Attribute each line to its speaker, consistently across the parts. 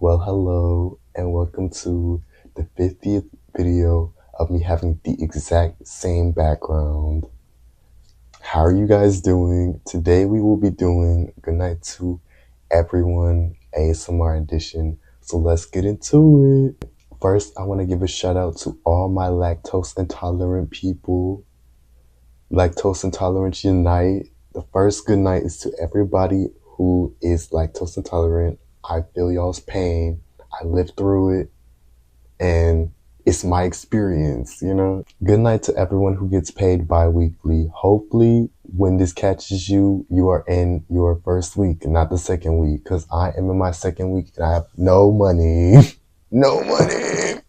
Speaker 1: Well, hello, and welcome to the 50th video of me having the exact same background. How are you guys doing? Today we will be doing Goodnight to Everyone ASMR edition, so let's get into it. First, I want to give a shout out to all my lactose intolerant people. Lactose intolerance unite. The first good night is to everybody who is lactose intolerant. I feel y'all's pain. I lived through it, and it's my experience. Good night to everyone who gets paid bi-weekly. Hopefully, when this catches you, you are in your first week, not the second week, because I am in my second week and I have no money. No money.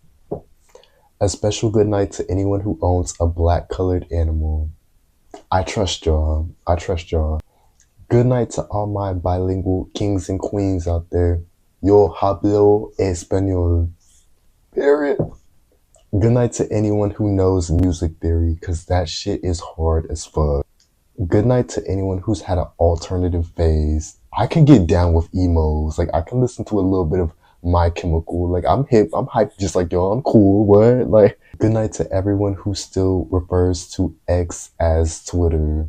Speaker 1: A special good night to anyone who owns a black colored animal. I trust y'all. I trust y'all. Good night to all my bilingual kings and queens out there. Yo hablo español. Period. Good night to anyone who knows music theory, because that shit is hard as fuck. Good night to anyone who's had an alternative phase. I can get down with emos. Like, I can listen to a little bit of My Chemical. Like, I'm hip, I'm hyped just like y'all, I'm cool, what? Like, good night to everyone who still refers to X as Twitter.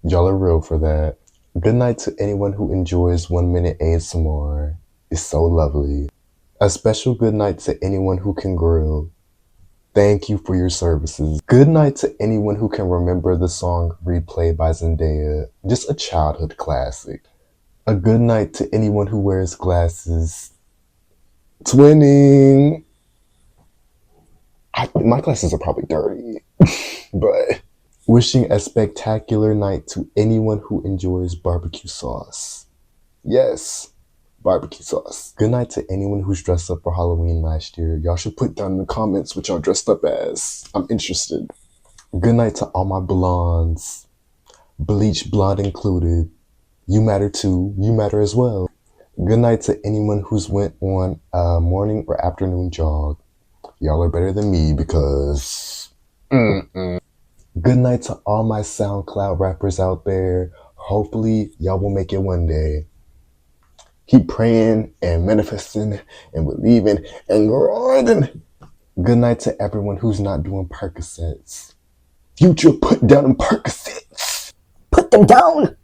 Speaker 1: Y'all are real for that. Good night to anyone who enjoys 1 minute ASMR. It's so lovely. A special good night to anyone who can grill. Thank you for your services. Good night to anyone who can remember the song Replay by Zendaya. Just a childhood classic. A good night to anyone who wears glasses. Twinning. My glasses are probably dirty, but wishing a spectacular night to anyone who enjoys barbecue sauce. Yes, barbecue sauce. Good night to anyone who's dressed up for Halloween last year. Y'all should put down in the comments what y'all dressed up as. I'm interested. Good night to all my blondes. Bleach blonde included. You matter too. You matter as well. Good night to anyone who's went on a morning or afternoon jog. Y'all are better than me because... Good night to all my SoundCloud rappers out there. Hopefully, y'all will make it one day. Keep praying and manifesting and believing and grinding. Good night to everyone who's not doing Percocets. Future, put down them Percocets.
Speaker 2: Put them down.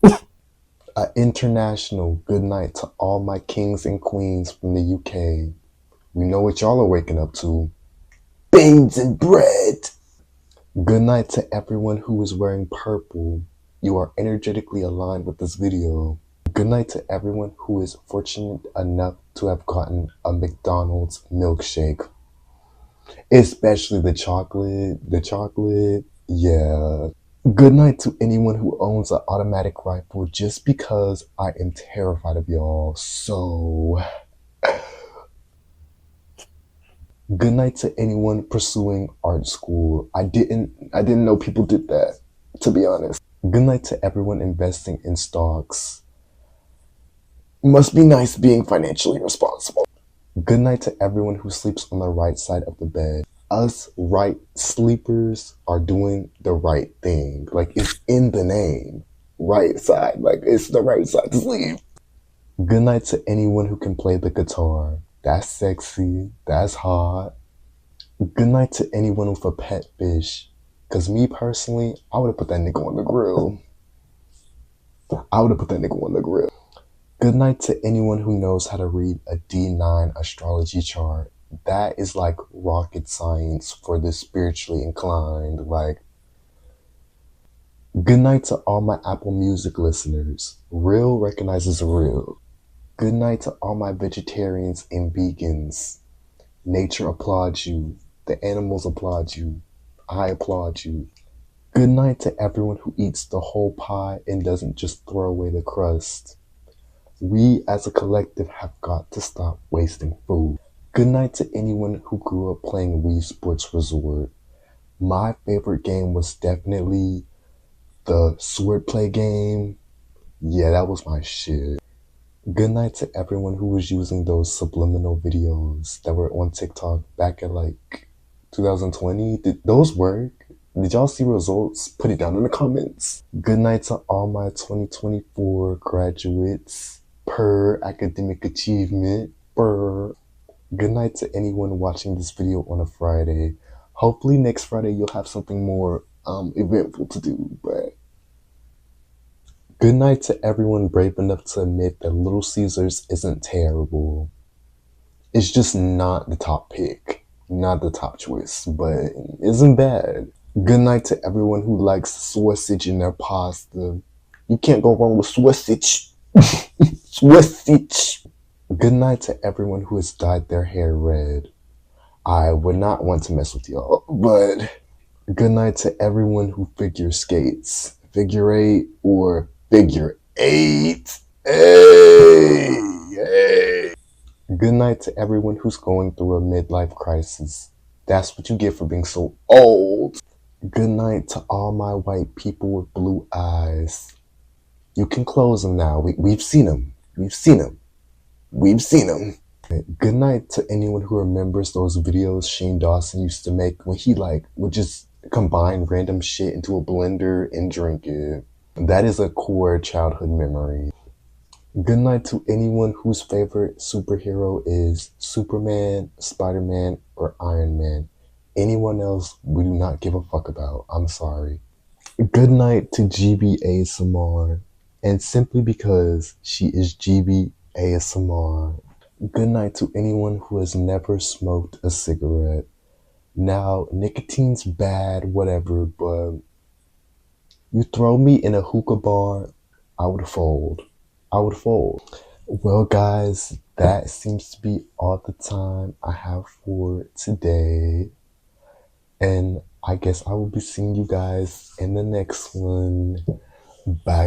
Speaker 1: An international good night to all my kings and queens from the UK. We know what y'all are waking up to. Beans and bread. Good night to everyone who is wearing purple. You are energetically aligned with this video. Good night to everyone who is fortunate enough to have gotten a McDonald's milkshake. Especially the chocolate. The chocolate, yeah. Good night to anyone who owns an automatic rifle, just because I am terrified of y'all. So... Good night to anyone pursuing art school. I didn't know people did that, to be honest. Good night to everyone investing in stocks. Must be nice being financially responsible. Good night to everyone who sleeps on the right side of the bed. Us right sleepers are doing the right thing. Like, it's in the name. Right side. Like, it's the right side to sleep. Good night to anyone who can play the guitar. That's sexy. That's hot. Good night to anyone with a pet fish. Because me personally, I would have put that nigga on the grill. Good night to anyone who knows how to read a D9 astrology chart. That is like rocket science for the spiritually inclined. Like, good night to all my Apple Music listeners. Real recognizes real. Good night to all my vegetarians and vegans. Nature applauds you. The animals applaud you. I applaud you. Good night to everyone who eats the whole pie and doesn't just throw away the crust. We as a collective have got to stop wasting food. Good night to anyone who grew up playing Wii Sports Resort. My favorite game was definitely the swordplay game. Yeah, that was my shit. Good night to everyone who was using those subliminal videos that were on TikTok back in like 2020. Did those work? Did y'all see results? Put it down in the comments. Good night to all my 2024 graduates per academic achievement. Brr. Good night to anyone watching this video on a Friday. Hopefully next Friday you'll have something more eventful to do, but good night to everyone brave enough to admit that Little Caesars isn't terrible. It's just not the top pick, not the top choice, but it isn't bad. Good night to everyone who likes sausage in their pasta. You can't go wrong with sausage. Sausage. Good night to everyone who has dyed their hair red. I would not want to mess with y'all, but good night to everyone who figure skates. Figure eight or figure eight. Hey, hey. Good night to everyone who's going through a midlife crisis. That's what you get for being so old. Good night to all my white people with blue eyes. You can close them now. We've seen them. We've seen them. We've seen them. Good night to anyone who remembers those videos Shane Dawson used to make when he would just combine random shit into a blender and drink it. That is a core childhood memory. Good night to anyone whose favorite superhero is Superman, Spider-Man, or Iron Man. Anyone else we do not give a fuck about. I'm sorry. Good night to GB ASMR. And simply because she is GB ASMR. Good night to anyone who has never smoked a cigarette. Now, nicotine's bad, whatever, but you throw me in a hookah bar, I would fold. I would fold. Well, guys, that seems to be all the time I have for today. And I guess I will be seeing you guys in the next one. Bye.